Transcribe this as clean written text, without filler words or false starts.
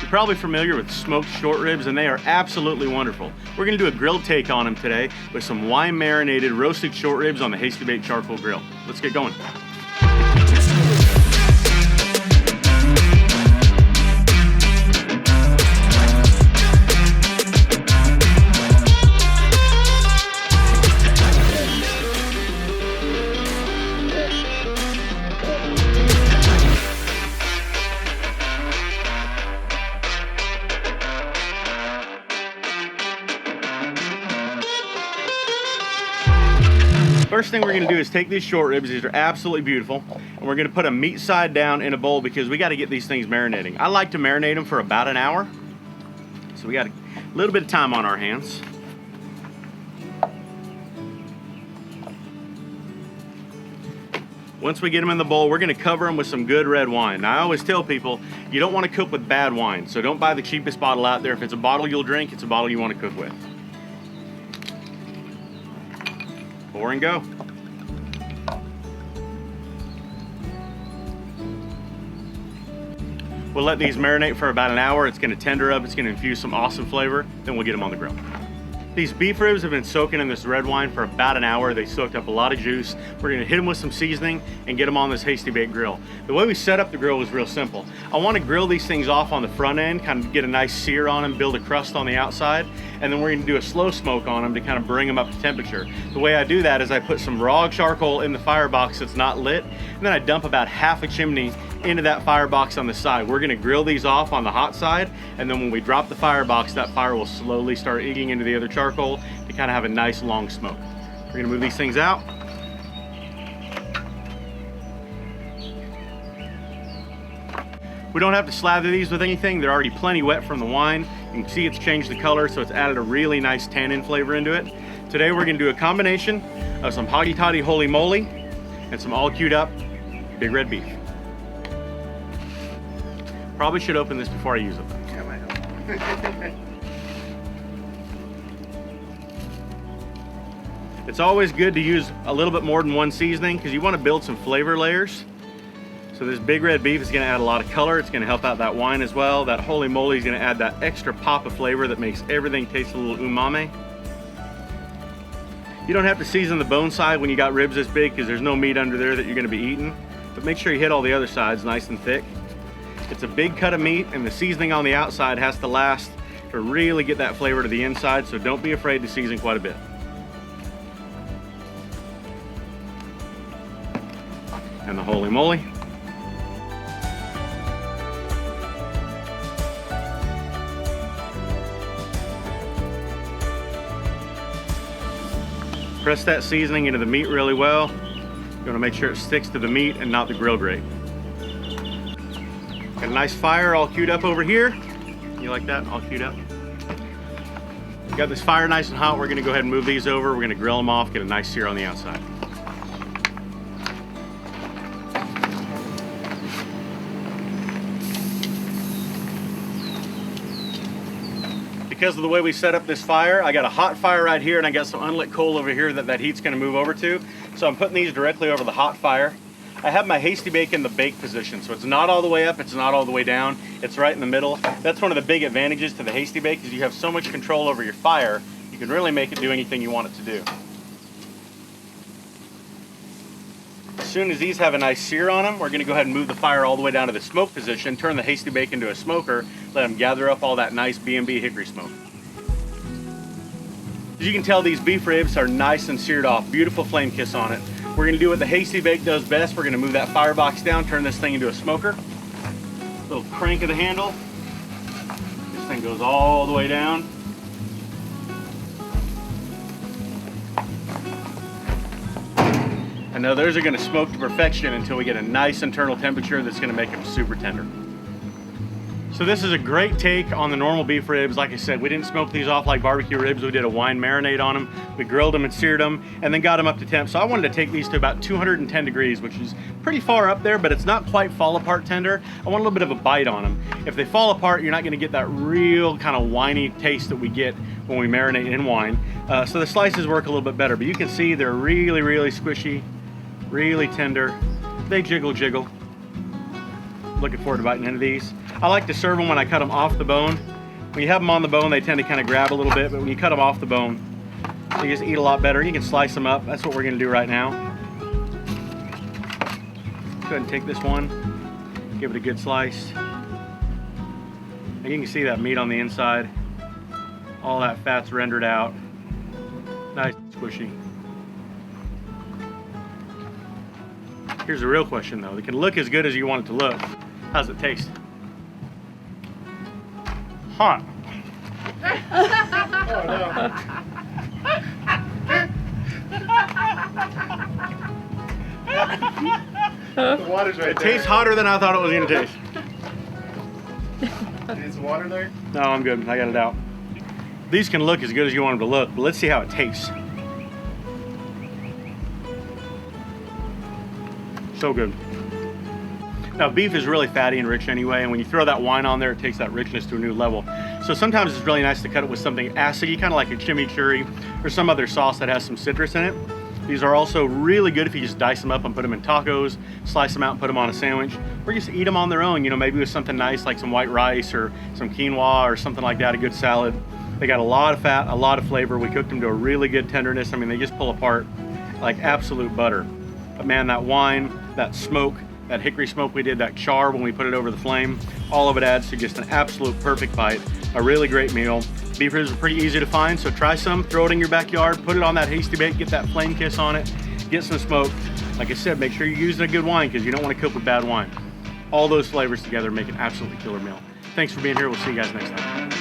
probably familiar with smoked short ribs, and they are absolutely wonderful. We're gonna do a grilled take on them today with some wine marinated roasted short ribs on the Hasty Bake charcoal grill. Let's get going. First thing we're gonna do is take these short ribs, these are absolutely beautiful, and we're gonna put them meat side down in a bowl because we gotta get these things marinating. I like to marinate them for about an hour, so we got a little bit of time on our hands. Once we get them in the bowl, we're gonna cover them with some good red wine. Now I always tell people, you don't wanna cook with bad wine, so don't buy the cheapest bottle out there. If it's a bottle you'll drink, it's a bottle you wanna cook with. Pour and go. We'll let these marinate for about an hour. It's gonna tender up, it's gonna infuse some awesome flavor, then we'll get them on the grill. These beef ribs have been soaking in this red wine for about an hour. They soaked up a lot of juice. We're gonna hit them with some seasoning and get them on this Hasty Bake Grill. The way we set up the grill was real simple. I wanna grill these things off on the front end, kind of get a nice sear on them, build a crust on the outside, and then we're gonna do a slow smoke on them to kind of bring them up to temperature. The way I do that is I put some raw charcoal in the firebox that's not lit, and then I dump about half a chimney into that firebox on the side. We're gonna grill these off on the hot side, and then when we drop the firebox, that fire will slowly start eating into the other charcoal to kind of have a nice long smoke. We're gonna move these things out. We don't have to slather these with anything. They're already plenty wet from the wine. You can see it's changed the color, so it's added a really nice tannin flavor into it. Today we're gonna do a combination of some hoggy toddy holy moly and some all queued up big red beef. Probably should open this before I use it. Yeah, might help. It's always good to use a little bit more than one seasoning because you want to build some flavor layers. So this big red beef is going to add a lot of color. It's going to help out that wine as well. That holy moly is going to add that extra pop of flavor that makes everything taste a little umami. You don't have to season the bone side when you got ribs this big because there's no meat under there that you're going to be eating. But make sure you hit all the other sides nice and thick. It's a big cut of meat, and the seasoning on the outside has to last to really get that flavor to the inside, so don't be afraid to season quite a bit. And the holy moly. Press that seasoning into the meat really well. You want to make sure it sticks to the meat and not the grill grate. Got a nice fire all queued up over here. You like that? All queued up. We got this fire nice and hot. We're gonna go ahead and move these over. We're gonna grill them off, get a nice sear on the outside. Because of the way we set up this fire, I got a hot fire right here and I got some unlit coal over here that heat's gonna move over to. So I'm putting these directly over the hot fire. I have my Hasty Bake in the bake position, so it's not all the way up, it's not all the way down, it's right in the middle. That's one of the big advantages to the Hasty Bake is you have so much control over your fire, you can really make it do anything you want it to do. As soon as these have a nice sear on them, we're gonna go ahead and move the fire all the way down to the smoke position, turn the Hasty Bake into a smoker, let them gather up all that nice B&B hickory smoke. As you can tell, these beef ribs are nice and seared off, beautiful flame kiss on it. We're gonna do what the Hasty Bake does best. We're gonna move that firebox down, turn this thing into a smoker. Little crank of the handle. This thing goes all the way down. And now those are gonna smoke to perfection until we get a nice internal temperature that's gonna make them super tender. So this is a great take on the normal beef ribs. Like I said, we didn't smoke these off like barbecue ribs. We did a wine marinade on them. We grilled them and seared them and then got them up to temp. So I wanted to take these to about 210 degrees, which is pretty far up there, but it's not quite fall apart tender. I want a little bit of a bite on them. If they fall apart, you're not gonna get that real kind of winey taste that we get when we marinate in wine. So the slices work a little bit better, but you can see they're really, really squishy, really tender. They jiggle. Looking forward to biting into these. I like to serve them when I cut them off the bone. When you have them on the bone, they tend to kind of grab a little bit, but when you cut them off the bone, they just eat a lot better. You can slice them up. That's what we're gonna do right now. Go ahead and take this one, give it a good slice. And you can see that meat on the inside. All that fat's rendered out. Nice and squishy. Here's the real question though. It can look as good as you want it to look. How's it taste? Hot. Oh no. The water's right It there. tastes hotter than I thought it was gonna taste. Is the water there? No, I'm good. I got it out. These can look as good as you want them to look, but let's see how it tastes. So good. Now beef is really fatty and rich anyway, and when you throw that wine on there, it takes that richness to a new level. So sometimes it's really nice to cut it with something acidy, kind of like a chimichurri or some other sauce that has some citrus in it. These are also really good if you just dice them up and put them in tacos, slice them out and put them on a sandwich, or just eat them on their own, you know, maybe with something nice like some white rice or some quinoa or something like that, a good salad. They got a lot of fat, a lot of flavor. We cooked them to a really good tenderness. I mean, they just pull apart like absolute butter. But man, that wine, that smoke, that hickory smoke we did, that char when we put it over the flame, all of it adds to just an absolute perfect bite. A really great meal. Beef ribs are pretty easy to find, so try some, throw it in your backyard, put it on that Hasty Bake, get that flame kiss on it, get some smoke. Like I said, make sure you're using a good wine because you don't want to cook with bad wine. All those flavors together make an absolutely killer meal. Thanks for being here. We'll see you guys next time.